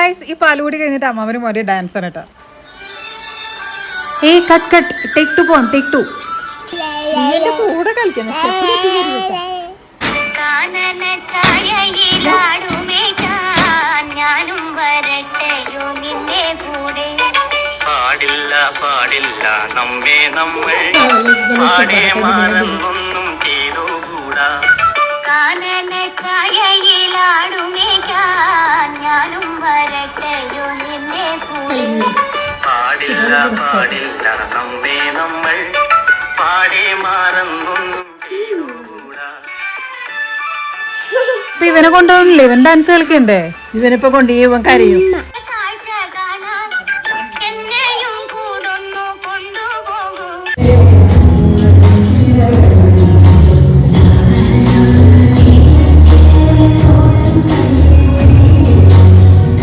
Guys ഈ പാലുകൂടി കഴിഞ്ഞിട്ട് അമ്മാവനും ഒരു ഡാൻസ് ആണ് കേട്ടോ. കട്ട് ടേക്ക് 2 പോൺ ടേക്ക് 2 എന്റെ കൂടെ കളിക്കുന്ന പാടില്ല പാടില്ല നമ്മെ നമ്മൾ പാടെ മറന്നൊന്നും ചെയ്തുകൂടാ കാനന ഛായയിലാടുമേ ഞാനും വരട്ടെയോ നിന്നെ കൂടെ പാടില്ല പാടില്ല നമ്മെ നമ്മൾ പാടെ മറന്നൊന്നും ചെയ്തുകൂടാ. ഇപ്പൊ ഇവനെ കൊണ്ടുപോകണില്ലേ? ഇവൻ ഡാൻസ് കളിക്കണ്ടേ? ഇവനിപ്പോ കൊണ്ട് ഇവൻ കരയും.